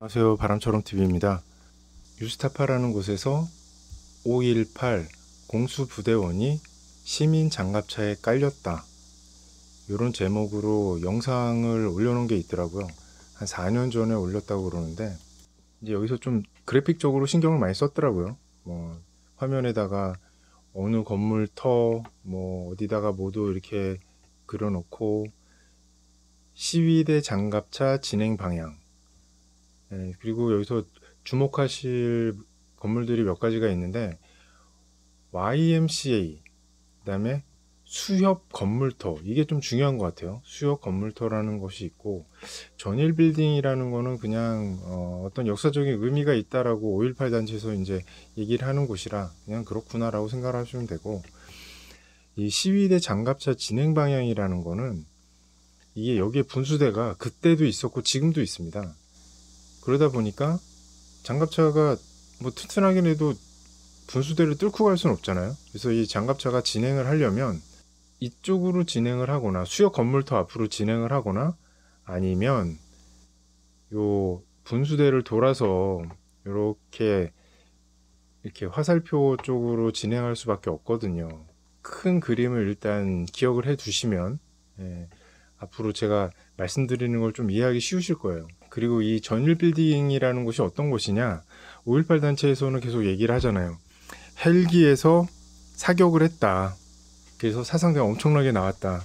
안녕하세요. 바람처럼TV입니다. 유스타파라는 곳에서 5.18 공수부대원이 시민 장갑차에 깔렸다, 이런 제목으로 영상을 올려놓은 게 있더라고요. 한 4년 전에 올렸다고 그러는데, 이제 여기서 좀 그래픽적으로 신경을 많이 썼더라고요. 화면에다가 어느 건물 어디다가 모두 이렇게 그려놓고, 시위대 장갑차 진행 방향, 그리고 여기서 주목하실 건물들이 몇 가지가 있는데, YMCA, 그 다음에 수협 건물터, 이게 좀 중요한 것 같아요. 수협 건물터라는 것이 있고, 전일 빌딩이라는 거는 그냥 어떤 역사적인 의미가 있다라고 5.18 단체에서 이제 얘기를 하는 곳이라 그냥 그렇구나라고 생각하시면 되고, 이 시위대 장갑차 진행 방향이라는 거는 이게 여기에 분수대가 그때도 있었고 지금도 있습니다. 그러다 보니까 장갑차가 튼튼하긴 해도 분수대를 뚫고 갈 수는 없잖아요. 그래서 이 장갑차가 진행을 하려면 이쪽으로 진행을 하거나 수역 건물터 앞으로 진행을 하거나, 아니면 요 분수대를 돌아서 이렇게 화살표 쪽으로 진행할 수밖에 없거든요. 큰 그림을 일단 기억을 해 두시면 앞으로 제가 말씀드리는 걸 좀 이해하기 쉬우실 거예요. 그리고 이 전일 빌딩이라는 곳이 어떤 곳이냐, 5.18 단체에서는 계속 얘기를 하잖아요. 헬기에서 사격을 했다, 그래서 사상자가 엄청나게 나왔다,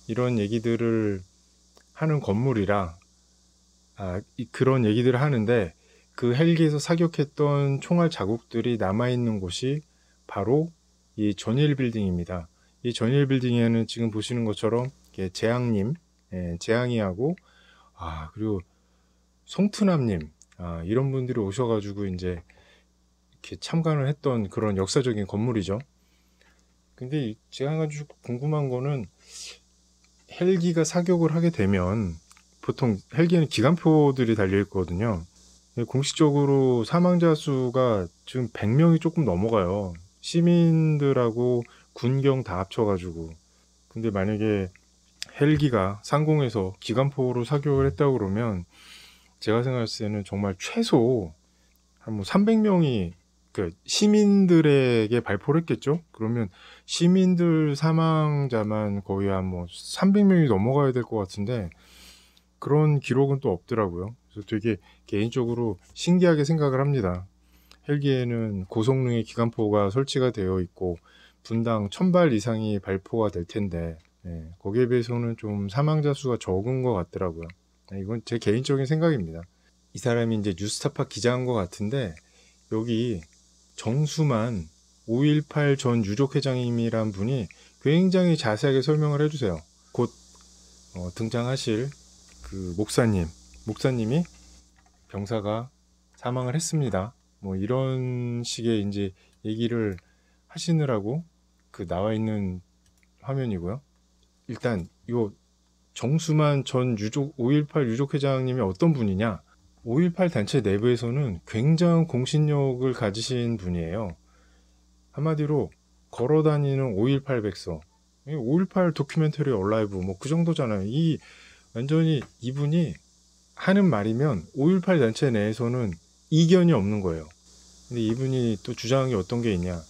이런 얘기들을 하는 건물이라, 그런 얘기들을 하는데, 그 헬기에서 사격했던 총알 자국들이 남아있는 곳이 바로 이 전일 빌딩입니다. 이 전일 빌딩에는 지금 보시는 것처럼 재앙님, 재앙이하고, 그리고 송트남님, 이런 분들이 오셔가지고 이제 이렇게 참관을 했던 그런 역사적인 건물이죠. 근데 제가 아주 궁금한 거는, 헬기가 사격을 하게 되면 보통 헬기에는 기관포들이 달려 있거든요. 공식적으로 사망자 수가 지금 100명이 조금 넘어가요. 시민들하고 군경 다 합쳐가지고. 근데 만약에 헬기가 상공에서 기관포로 사격을 했다고 그러면, 제가 생각했을 때는 정말 최소 한 300명이 시민들에게 발포를 했겠죠? 그러면 시민들 사망자만 거의 한 300명이 넘어가야 될 것 같은데, 그런 기록은 또 없더라고요. 그래서 되게 개인적으로 신기하게 생각을 합니다. 헬기에는 고성능의 기관포가 설치가 되어 있고 분당 1000발 이상이 발포가 될 텐데, 거기에 비해서는 좀 사망자 수가 적은 것 같더라고요. 이건 제 개인적인 생각입니다. 이 사람이 이제 뉴스타파 기자인 것 같은데, 여기 정수만 5.18 전 유족회장님이란 분이 굉장히 자세하게 설명을 해주세요. 곧 등장하실 그 목사님이 병사가 사망을 했습니다, 이런 식의 이제 얘기를 하시느라고 나와 있는 화면이고요. 일단 요 정수만 전 5.18 유족회장님이 어떤 분이냐, 5.18 단체 내부에서는 굉장한 공신력을 가지신 분이에요. 한마디로 걸어다니는 5.18 백서, 5.18 도큐멘터리 얼라이브 그 정도잖아요. 완전히 이분이 하는 말이면 5.18 단체 내에서는 이견이 없는 거예요. 근데 이분이 또 주장한 게 어떤 게 있냐,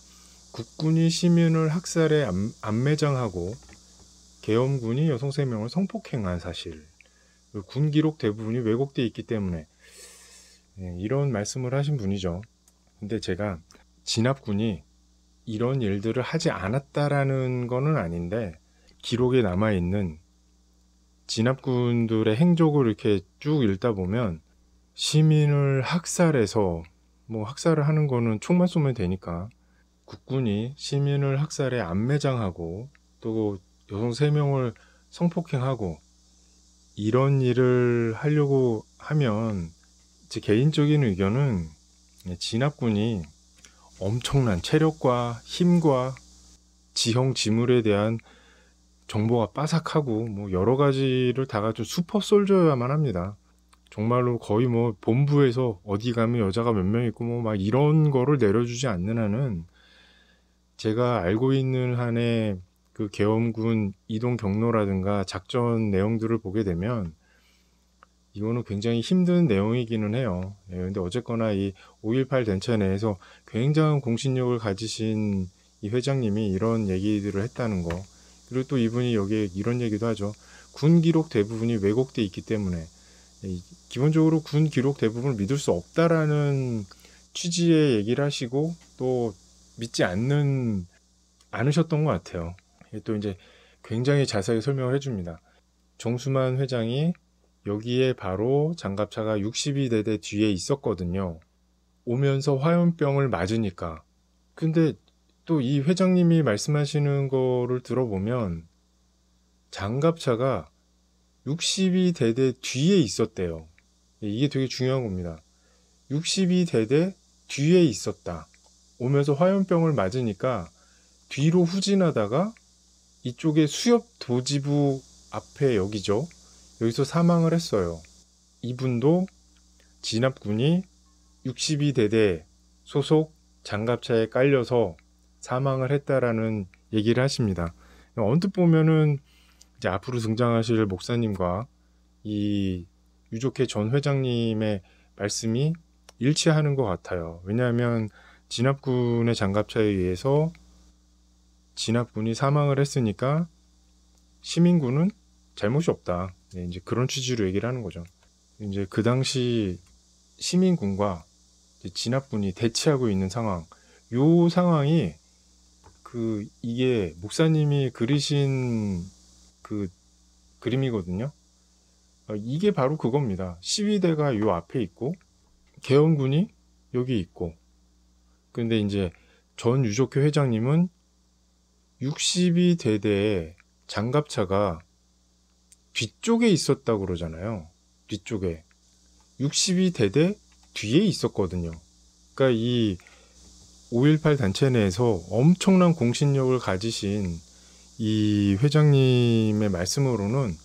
국군이 시민을 학살에 안매장하고 계엄군이 여성 3명을 성폭행한 사실, 군 기록 대부분이 왜곡돼 있기 때문에, 이런 말씀을 하신 분이죠. 근데 제가 진압군이 이런 일들을 하지 않았다라는 거는 아닌데, 기록에 남아있는 진압군들의 행적을 이렇게 쭉 읽다 보면, 시민을 학살해서, 학살을 하는 거는 총만 쏘면 되니까, 국군이 시민을 학살에 안매장하고 또 여성 3명을 성폭행하고 이런 일을 하려고 하면, 제 개인적인 의견은 진압군이 엄청난 체력과 힘과 지형 지물에 대한 정보가 빠삭하고 여러 가지를 다 갖춘 슈퍼 솔저여야만 합니다. 정말로 거의 본부에서 어디 가면 여자가 몇 명 있고 막 이런 거를 내려주지 않는 한은, 제가 알고 있는 한에 그 계엄군 이동 경로라든가 작전 내용들을 보게 되면 이거는 굉장히 힘든 내용이기는 해요. 예, 근데 어쨌거나 이 5.18 단체 내에서 굉장한 공신력을 가지신 이 회장님이 이런 얘기들을 했다는 거. 그리고 또 이분이 여기에 이런 얘기도 하죠. 군 기록 대부분이 왜곡돼 있기 때문에 기본적으로 군 기록 대부분을 믿을 수 없다라는 취지의 얘기를 하시고 또 믿지 않으셨던 것 같아요. 또 이제 굉장히 자세하게 설명을 해줍니다. 정수만 회장이 여기에 바로 장갑차가 62대대 뒤에 있었거든요. 오면서 화염병을 맞으니까. 근데 또 이 회장님이 말씀하시는 거를 들어보면 장갑차가 62대대 뒤에 있었대요. 이게 되게 중요한 겁니다. 62대대 뒤에 있었다. 오면서 화염병을 맞으니까 뒤로 후진하다가 이쪽에 수협 도지부 앞에 여기죠. 여기서 사망을 했어요. 이분도 진압군이 62대대 소속 장갑차에 깔려서 사망을 했다라는 얘기를 하십니다. 언뜻 보면은 이제 앞으로 등장하실 목사님과 이 유족회 전 회장님의 말씀이 일치하는 것 같아요. 왜냐하면 진압군의 장갑차에 의해서 진압군이 사망을 했으니까 시민군은 잘못이 없다. 네, 이제 그런 취지로 얘기를 하는 거죠. 이제 그 당시 시민군과 진압군이 대치하고 있는 상황, 요 상황이 이게 목사님이 그리신 그 그림이거든요. 이게 바로 그겁니다. 시위대가 요 앞에 있고 개헌군이 여기 있고. 근데 이제 전 유족회 회장님은 62대대의 장갑차가 뒤쪽에 있었다고 그러잖아요. 뒤쪽에. 62대대 뒤에 있었거든요. 그러니까 이 5.18 단체 내에서 엄청난 공신력을 가지신 이 회장님의 말씀으로는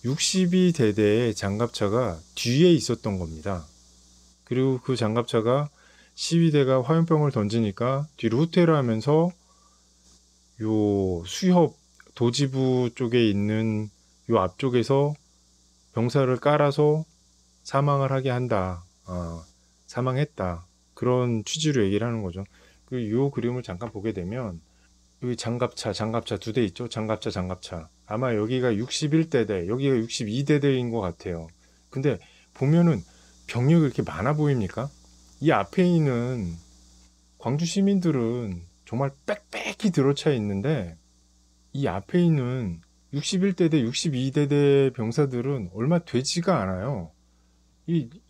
62대대의 장갑차가 뒤에 있었던 겁니다. 그리고 그 장갑차가 시위대가 화염병을 던지니까 뒤로 후퇴를 하면서 요 수협 도지부 쪽에 있는 요 앞쪽에서 병사를 깔아서 사망을 하게 한다. 사망했다. 그런 취지로 얘기를 하는 거죠. 요 그림을 잠깐 보게 되면 여기 장갑차 두 대 있죠. 장갑차. 아마 여기가 61대대, 여기가 62대대인 것 같아요. 근데 보면은 병력이 이렇게 많아 보입니까? 이 앞에 있는 광주 시민들은 정말 빽빽히 들어차 있는데 이 앞에 있는 61대대, 62대대 병사들은 얼마 되지가 않아요.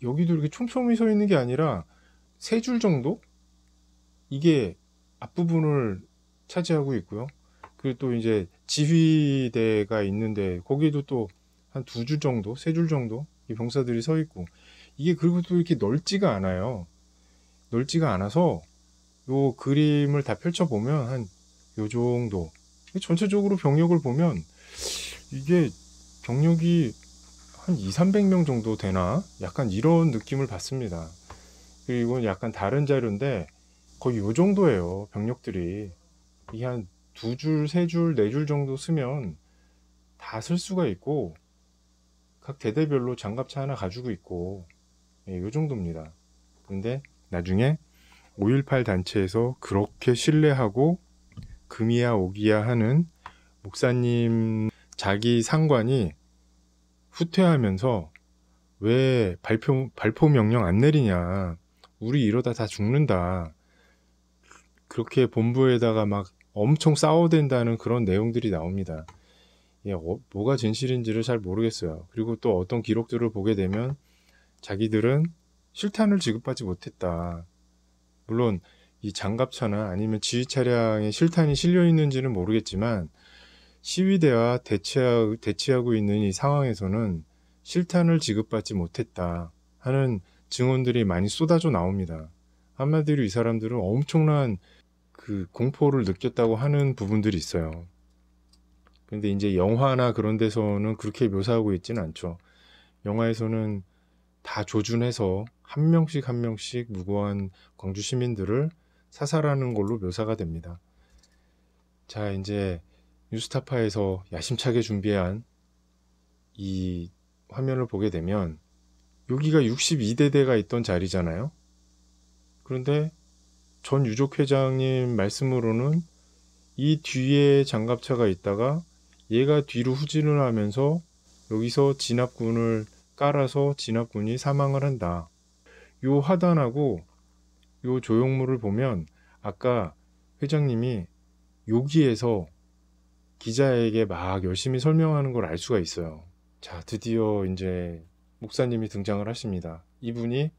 여기도 이렇게 촘촘히 서 있는 게 아니라 3줄 정도? 이게 앞부분을 차지하고 있고요. 그리고 또 이제 지휘대가 있는데 거기도 또 한 2줄 정도, 3줄 정도 이 병사들이 서 있고 이게 그리고 또 이렇게 넓지가 않아요. 넓지가 않아서 요 그림을 다 펼쳐보면 한 요 정도 전체적으로 병력을 보면 이게 병력이 한 200~300명 정도 되나? 약간 이런 느낌을 받습니다. 그리고 약간 다른 자료인데 거의 요 정도예요. 병력들이. 이게 한 2줄, 3줄, 4줄 정도 쓰면 다 쓸 수가 있고 각 대대별로 장갑차 하나 가지고 있고 요 정도입니다. 근데 나중에 5.18 단체에서 그렇게 신뢰하고 금이야 오기야 하는 목사님 자기 상관이 후퇴하면서 왜 발포 명령 안 내리냐. 우리 이러다 다 죽는다. 그렇게 본부에다가 막 엄청 싸워댄다는 그런 내용들이 나옵니다. 뭐가 진실인지를 잘 모르겠어요. 그리고 또 어떤 기록들을 보게 되면 자기들은 실탄을 지급받지 못했다. 물론 이 장갑차나 아니면 지휘 차량에 실탄이 실려 있는지는 모르겠지만 시위대와 대치하고 있는 이 상황에서는 실탄을 지급받지 못했다 하는 증언들이 많이 쏟아져 나옵니다. 한마디로 이 사람들은 엄청난 그 공포를 느꼈다고 하는 부분들이 있어요. 근데 이제 영화나 그런 데서는 그렇게 묘사하고 있지는 않죠. 영화에서는 다 조준해서 한 명씩 한 명씩 무고한 광주 시민들을 사살하는 걸로 묘사가 됩니다. 자, 이제 뉴스타파에서 야심차게 준비한 이 화면을 보게 되면 여기가 62대대가 있던 자리잖아요. 그런데 전 유족 회장님 말씀으로는 이 뒤에 장갑차가 있다가 얘가 뒤로 후진을 하면서 여기서 진압군을 깔아서 진압군이 사망을 한다. 요 화단하고 요 조형물을 보면 아까 회장님이 여기에서 기자에게 막 열심히 설명하는 걸 알 수가 있어요. 자, 드디어 이제 목사님이 등장을 하십니다. 이분이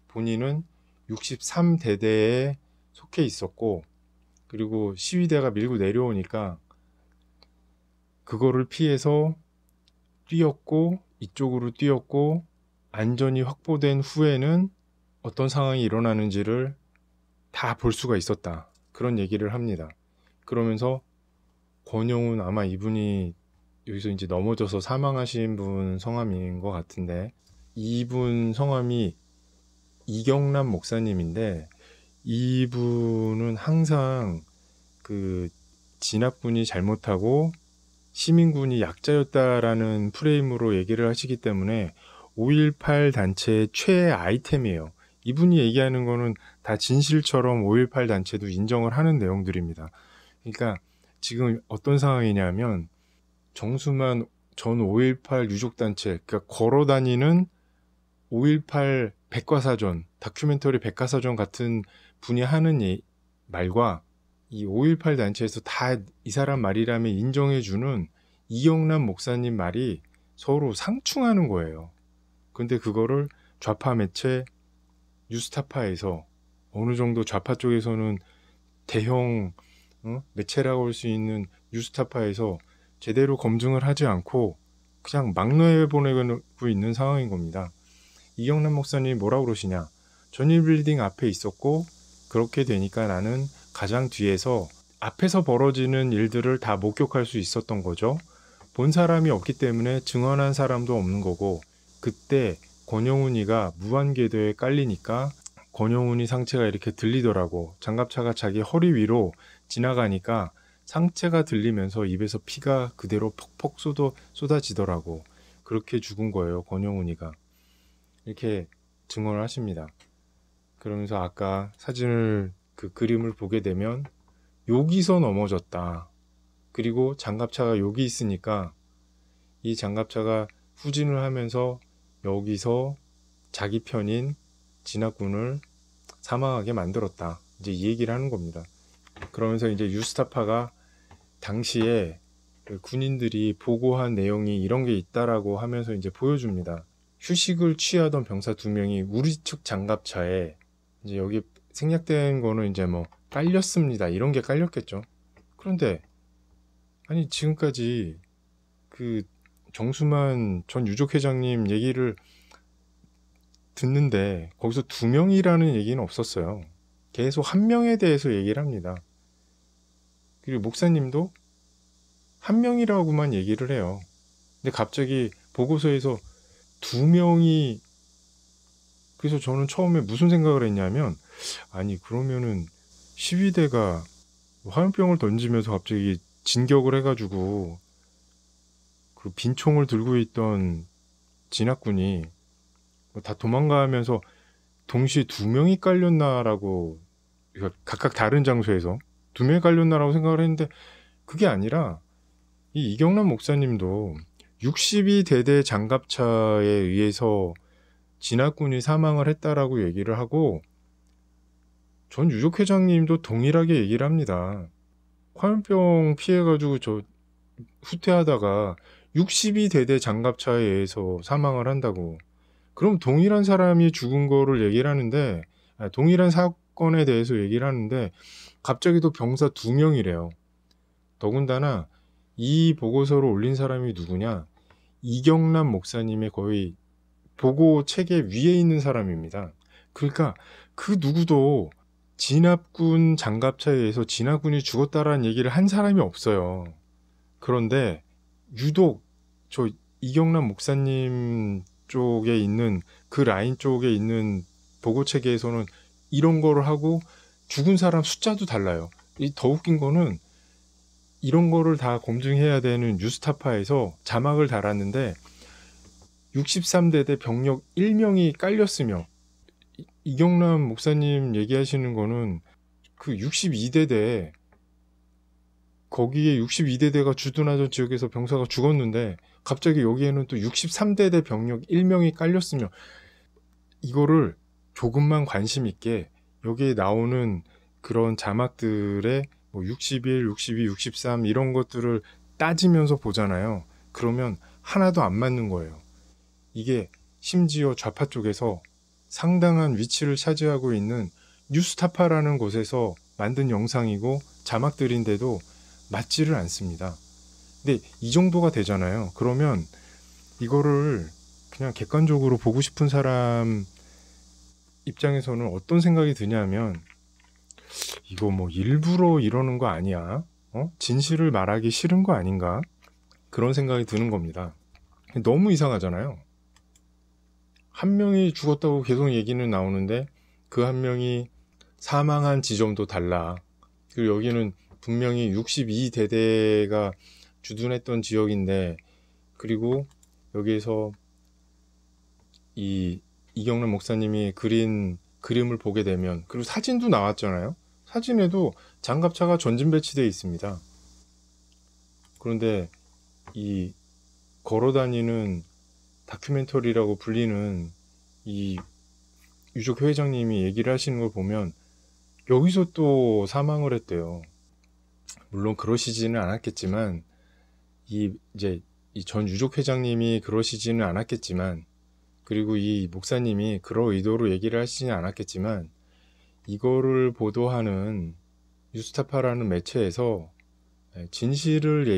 본인은 63대대에 속해 있었고, 그리고 시위대가 밀고 내려오니까 그거를 피해서 뛰었고, 이쪽으로 뛰었고, 안전이 확보된 후에는 어떤 상황이 일어나는지를 다 볼 수가 있었다. 그런 얘기를 합니다. 그러면서 권영훈, 아마 이분이 여기서 이제 넘어져서 사망하신 분 성함인 것 같은데, 이분 성함이 이경남 목사님인데, 이분은 항상 그 진압군이 잘못하고 시민군이 약자였다라는 프레임으로 얘기를 하시기 때문에 5.18 단체의 최애 아이템이에요. 이분이 얘기하는 거는 다 진실처럼 5.18 단체도 인정을 하는 내용들입니다. 그러니까 지금 어떤 상황이냐면 정수만 전 5.18 유족단체, 그러니까 걸어다니는 5.18 백과사전, 다큐멘터리 백과사전 같은 분이 하는 말과 이 5.18 단체에서 다 이 사람 말이라면 인정해주는 이경남 목사님 말이 서로 상충하는 거예요. 근데 그거를 좌파 매체 뉴스타파에서 어느 정도 좌파 쪽에서는 대형 매체라고 할 수 있는 뉴스타파에서 제대로 검증을 하지 않고 그냥 막 내보내고 있는 상황인 겁니다. 이경남 목사님이 뭐라고 그러시냐. 전일 빌딩 앞에 있었고 그렇게 되니까 나는 가장 뒤에서 앞에서 벌어지는 일들을 다 목격할 수 있었던 거죠. 본 사람이 없기 때문에 증언한 사람도 없는 거고, 그때 권영훈이가 무한궤도에 깔리니까 권영훈이 상체가 이렇게 들리더라고. 장갑차가 자기 허리 위로 지나가니까 상체가 들리면서 입에서 피가 그대로 퍽퍽 쏟아지더라고. 그렇게 죽은 거예요, 권영훈이가. 이렇게 증언을 하십니다. 그러면서 아까 사진을 그 그림을 보게 되면 여기서 넘어졌다. 그리고 장갑차가 여기 있으니까 이 장갑차가 후진을 하면서 여기서 자기 편인 진압군을 사망하게 만들었다. 이제 이 얘기를 하는 겁니다. 그러면서 이제 뉴스타파가 당시에 군인들이 보고한 내용이 이런 게 있다라고 하면서 이제 보여줍니다. 휴식을 취하던 병사 2명이 우리 측 장갑차에 이제 여기 생략된 거는 이제 뭐 깔렸습니다. 이런 게 깔렸겠죠. 그런데 아니 지금까지 그 정수만 전 유족회장님 얘기를 듣는데 거기서 2명이라는 얘기는 없었어요. 계속 1명에 대해서 얘기를 합니다. 그리고 목사님도 1명이라고만 얘기를 해요. 근데 갑자기 보고서에서 2명이, 그래서 저는 처음에 무슨 생각을 했냐면, 아니 그러면은 시위대가 화염병을 던지면서 갑자기 진격을 해가지고 그 빈총을 들고 있던 진압군이 다 도망가면서 동시에 2명이 깔렸나라고, 각각 다른 장소에서 2명이 깔렸나라고 생각을 했는데, 그게 아니라 이 이경남 목사님도 62대대 장갑차에 의해서 진압군이 사망을 했다라고 얘기를 하고, 전 유족회장님도 동일하게 얘기를 합니다. 화염병 피해가지고 저 후퇴하다가 62대대 장갑차에 의해서 사망을 한다고. 그럼 동일한 사람이 죽은 거를 얘기를 하는데, 동일한 사건에 대해서 얘기를 하는데 갑자기 또 병사 2명이래요. 더군다나 이 보고서를 올린 사람이 누구냐? 이경남 목사님의 거의 보고 체계 위에 있는 사람입니다. 그러니까 그 누구도 진압군 장갑차에 의해서 진압군이 죽었다라는 얘기를 한 사람이 없어요. 그런데 유독 저 이경남 목사님 쪽에 있는 그 라인 쪽에 있는 보고 체계에서는 이런 거를 하고 죽은 사람 숫자도 달라요. 더 웃긴 거는 이런 거를 다 검증해야 되는 뉴스타파에서 자막을 달았는데 63대대 병력 1명이 깔렸으며, 이경남 목사님 얘기하시는 거는 그 62대대, 거기에 62대대가 주둔하던 지역에서 병사가 죽었는데 갑자기 여기에는 또 63대대 병력 1명이 깔렸으며, 이거를 조금만 관심 있게 여기에 나오는 그런 자막들의 뭐 61, 62, 63 이런 것들을 따지면서 보잖아요. 그러면 하나도 안 맞는 거예요. 이게 심지어 좌파 쪽에서 상당한 위치를 차지하고 있는 뉴스타파라는 곳에서 만든 영상이고 자막들인데도 맞지를 않습니다. 근데 이 정도가 되잖아요. 그러면 이거를 그냥 객관적으로 보고 싶은 사람 입장에서는 어떤 생각이 드냐면, 이거 뭐 일부러 이러는 거 아니야? 진실을 말하기 싫은 거 아닌가? 그런 생각이 드는 겁니다. 너무 이상하잖아요. 한 명이 죽었다고 계속 얘기는 나오는데 그 한 명이 사망한 지점도 달라. 그리고 여기는 분명히 62대대가 주둔했던 지역인데, 그리고 여기에서 이경남 목사님이 그린 그림을 보게 되면, 그리고 사진도 나왔잖아요. 사진에도 장갑차가 전진 배치되어 있습니다. 그런데 이 걸어다니는 다큐멘터리라고 불리는 이 유족 회장님이 얘기를 하시는 걸 보면 여기서 또 사망을 했대요. 물론 그러시지는 않았겠지만, 이제 이 전 유족 회장님이 그러시지는 않았겠지만, 그리고 이 목사님이 그런 의도로 얘기를 하시지는 않았겠지만, 이거를 보도하는 뉴스타파라는 매체에서 진실을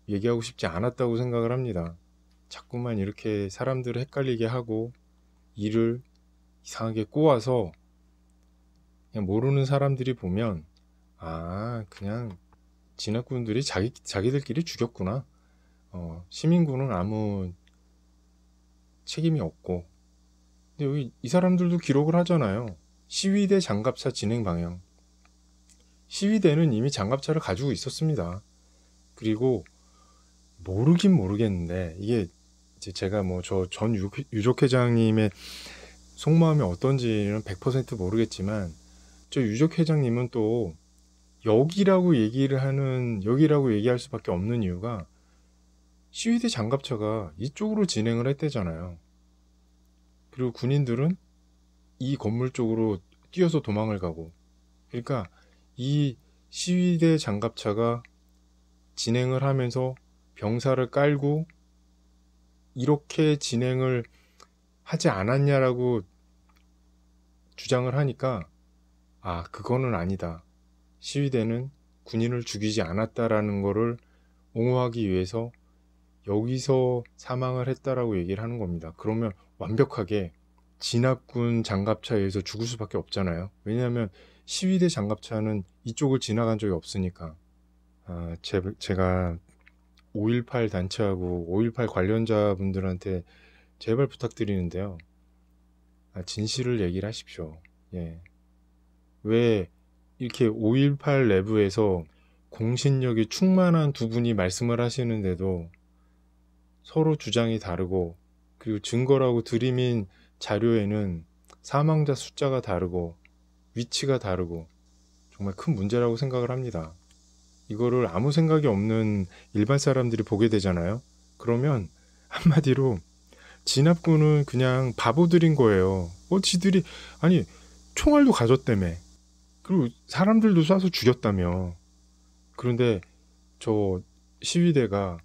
얘기하고 싶지 않았다고 생각을 합니다. 자꾸만 이렇게 사람들을 헷갈리게 하고 일을 이상하게 꼬아서 그냥 모르는 사람들이 보면, 아, 그냥 진압군들이 자기들끼리 죽였구나. 시민군은 아무 책임이 없고. 근데 여기 이 사람들도 기록을 하잖아요. 시위대 장갑차 진행 방향. 시위대는 이미 장갑차를 가지고 있었습니다. 그리고 모르긴 모르겠는데, 이게 이제 제가 뭐 저 전 유족회장님의 속마음이 어떤지는 100% 모르겠지만, 저 유족회장님은 또 여기라고 얘기할 수밖에 없는 이유가, 시위대 장갑차가 이쪽으로 진행을 했대잖아요. 그리고 군인들은 이 건물 쪽으로 뛰어서 도망을 가고, 그러니까 이 시위대 장갑차가 진행을 하면서 병사를 깔고 이렇게 진행을 하지 않았냐라고 주장을 하니까, 아, 그거는 아니다. 시위대는 군인을 죽이지 않았다라는 거를 옹호하기 위해서 여기서 사망을 했다라고 얘기를 하는 겁니다. 그러면 완벽하게 진압군 장갑차에 의해서 죽을 수밖에 없잖아요. 왜냐하면 시위대 장갑차는 이쪽을 지나간 적이 없으니까. 제가 5.18 단체하고 5.18 관련자분들한테 제발 부탁드리는데요. 진실을 얘기를 하십시오. 예. 왜 이렇게 5.18 내부에서 공신력이 충만한 두 분이 말씀을 하시는데도 서로 주장이 다르고, 그리고 증거라고 들이민 자료에는 사망자 숫자가 다르고 위치가 다르고 정말 큰 문제라고 생각을 합니다. 이거를 아무 생각이 없는 일반 사람들이 보게 되잖아요. 그러면 한마디로 진압군은 그냥 바보들인 거예요. 지들이, 아니, 총알도 가졌다며. 그리고 사람들도 쏴서 죽였다며. 그런데 저 시위대가,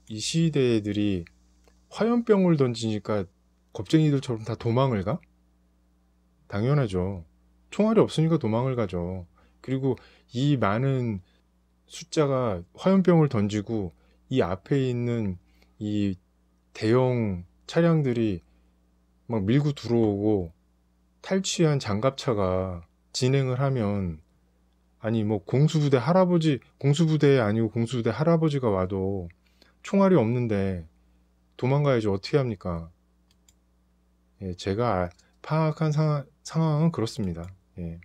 이 시위대들이 화염병을 던지니까 겁쟁이들처럼 다 도망을 가? 당연하죠. 총알이 없으니까 도망을 가죠. 그리고 이 많은 숫자가 화염병을 던지고 이 앞에 있는 이 대형 차량들이 막 밀고 들어오고 탈취한 장갑차가 진행을 하면, 아니 뭐 공수부대 아니고 공수부대 할아버지가 와도 총알이 없는데 도망가야지 어떻게 합니까? 예, 제가 파악한 상황은 그렇습니다. 예.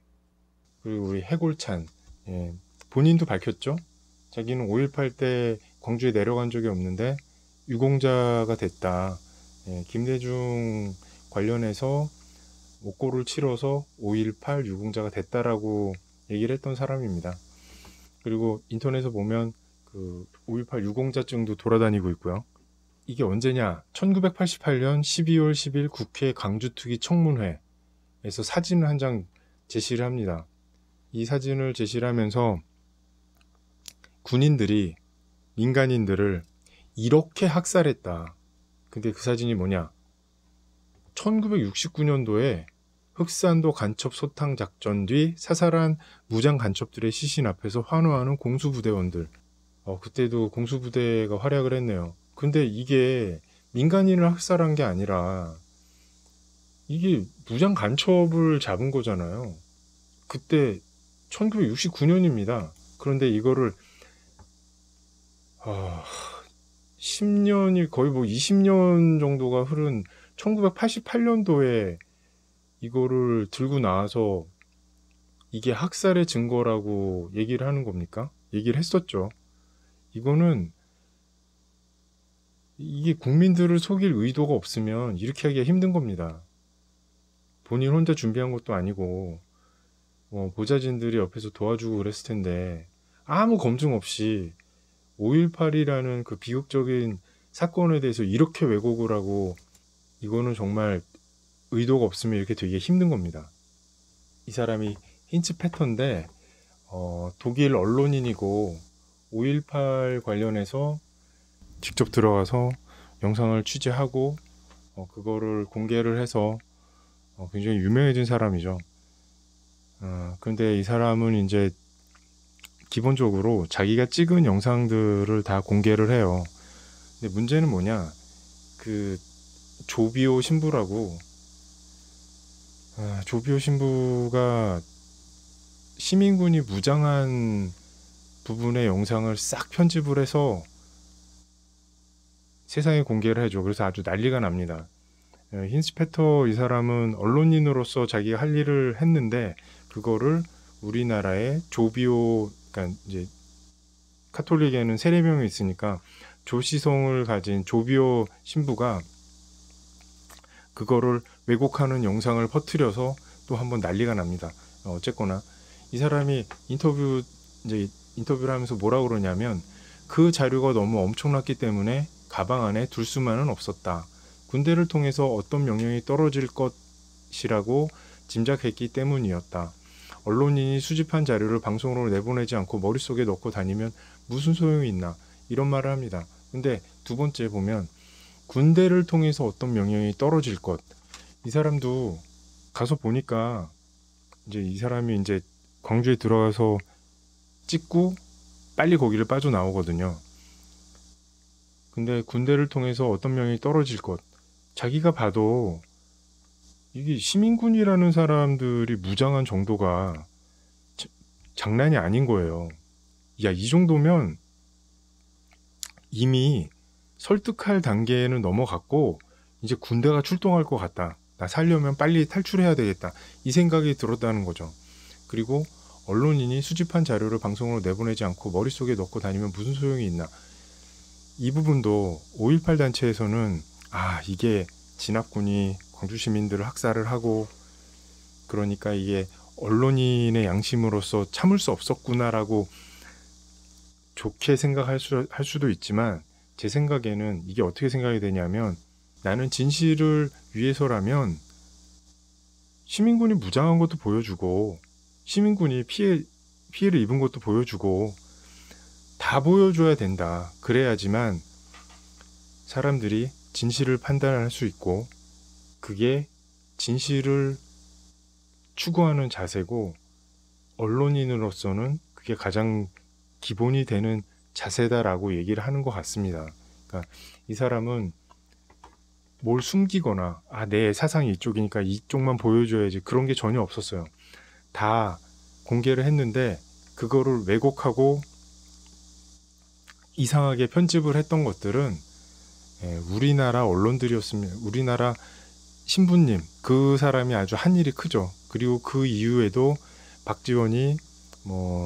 그리고 우리 해골찬, 본인도 밝혔죠. 자기는 5.18 때 광주에 내려간 적이 없는데 유공자가 됐다. 예, 김대중 관련해서 옥고를 치러서 5.18 유공자가 됐다라고 얘기를 했던 사람입니다. 그리고 인터넷에 보면 그 5.18 유공자증도 돌아다니고 있고요. 이게 언제냐? 1988년 12월 10일 국회 강주특위 청문회에서 사진을 한 장 제시를 합니다. 이 사진을 제시를 하면서 군인들이 민간인들을 이렇게 학살했다. 근데 그 사진이 뭐냐? 1969년도에 흑산도 간첩 소탕 작전 뒤 사살한 무장 간첩들의 시신 앞에서 환호하는 공수부대원들. 그때도 공수부대가 활약을 했네요. 근데 이게 민간인을 학살한 게 아니라 이게 무장 간첩을 잡은 거잖아요. 그때 1969년입니다. 그런데 이거를 10년이 거의 뭐 20년 정도가 흐른 1988년도에 이거를 들고 나와서 이게 학살의 증거라고 얘기를 하는 겁니까? 얘기를 했었죠. 이거는 이게 국민들을 속일 의도가 없으면 이렇게 하기가 힘든 겁니다. 본인 혼자 준비한 것도 아니고 보좌진들이 옆에서 도와주고 그랬을 텐데 아무 검증 없이 5.18이라는 그 비극적인 사건에 대해서 이렇게 왜곡을 하고 이거는 정말 의도가 없으면 이렇게 되게 힘든 겁니다. 이 사람이 힌츠 패턴인데 독일 언론인이고 5.18 관련해서 직접 들어가서 영상을 취재하고 그거를 공개를 해서 굉장히 유명해진 사람이죠. 근데 이 사람은 이제 기본적으로 자기가 찍은 영상들을 다 공개를 해요. 근데 문제는 뭐냐? 그 조비오 신부라고 조비오 신부가 시민군이 무장한 부분의 영상을 싹 편집을 해서 세상에 공개를 해줘. 그래서 아주 난리가 납니다. 힌스페터 이 사람은 언론인으로서 자기가 할 일을 했는데 그거를 우리나라의 조비오, 그러니까 이제 카톨릭에는 세례명이 있으니까 조시성을 가진 조비오 신부가 그거를 왜곡하는 영상을 퍼뜨려서 또 한번 난리가 납니다. 어쨌거나 이 사람이 인터뷰를 하면서 뭐라고 그러냐면 그 자료가 너무 엄청났기 때문에 가방 안에 둘 수만은 없었다. 군대를 통해서 어떤 명령이 떨어질 것이라고 짐작했기 때문이었다. 언론인이 수집한 자료를 방송으로 내보내지 않고 머릿속에 넣고 다니면 무슨 소용이 있나, 이런 말을 합니다. 근데 두 번째 보면 군대를 통해서 어떤 명령이 떨어질 것, 이 사람도 가서 보니까 이제 이 사람이 이제 광주에 들어가서 찍고 빨리 거기를 빠져나오거든요. 근데 군대를 통해서 어떤 명령이 떨어질 것, 자기가 봐도 이게 시민군이라는 사람들이 무장한 정도가 장난이 아닌 거예요. 야, 이 정도면 이미 설득할 단계는 넘어갔고 이제 군대가 출동할 것 같다. 나 살려면 빨리 탈출해야 되겠다. 이 생각이 들었다는 거죠. 그리고 언론인이 수집한 자료를 방송으로 내보내지 않고 머릿속에 넣고 다니면 무슨 소용이 있나. 이 부분도 5.18 단체에서는 이게 진압군이 광주 시민들을 학살을 하고 그러니까 이게 언론인의 양심으로서 참을 수 없었구나라고 좋게 생각할 수도 있지만 제 생각에는 이게 어떻게 생각이 되냐면 나는 진실을 위해서라면 시민군이 무장한 것도 보여주고 시민군이 피해를 입은 것도 보여주고 다 보여줘야 된다. 그래야지만 사람들이 진실을 판단할 수 있고 그게 진실을 추구하는 자세고 언론인으로서는 그게 가장 기본이 되는 자세다라고 얘기를 하는 것 같습니다. 그러니까 이 사람은 뭘 숨기거나 내 사상이 이쪽이니까 이쪽만 보여줘야지 그런 게 전혀 없었어요. 다 공개를 했는데 그거를 왜곡하고 이상하게 편집을 했던 것들은 우리나라 언론들이었으면 우리나라 신부님 그 사람이 아주 한 일이 크죠. 그리고 그 이후에도 박지원이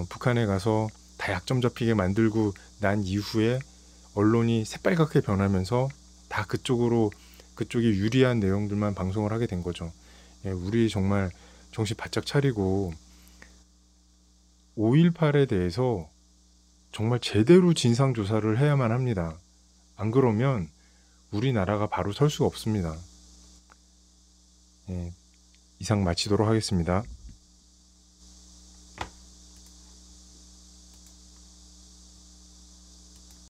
북한에 가서 다 약점 잡히게 만들고 난 이후에 언론이 새빨갛게 변하면서 다 그쪽이 유리한 내용들만 방송을 하게 된 거죠. 예, 우리 정말 정신 바짝 차리고 5.18에 대해서 정말 제대로 진상조사를 해야만 합니다. 안 그러면 우리나라가 바로 설 수가 없습니다. 예, 이상 마치도록 하겠습니다.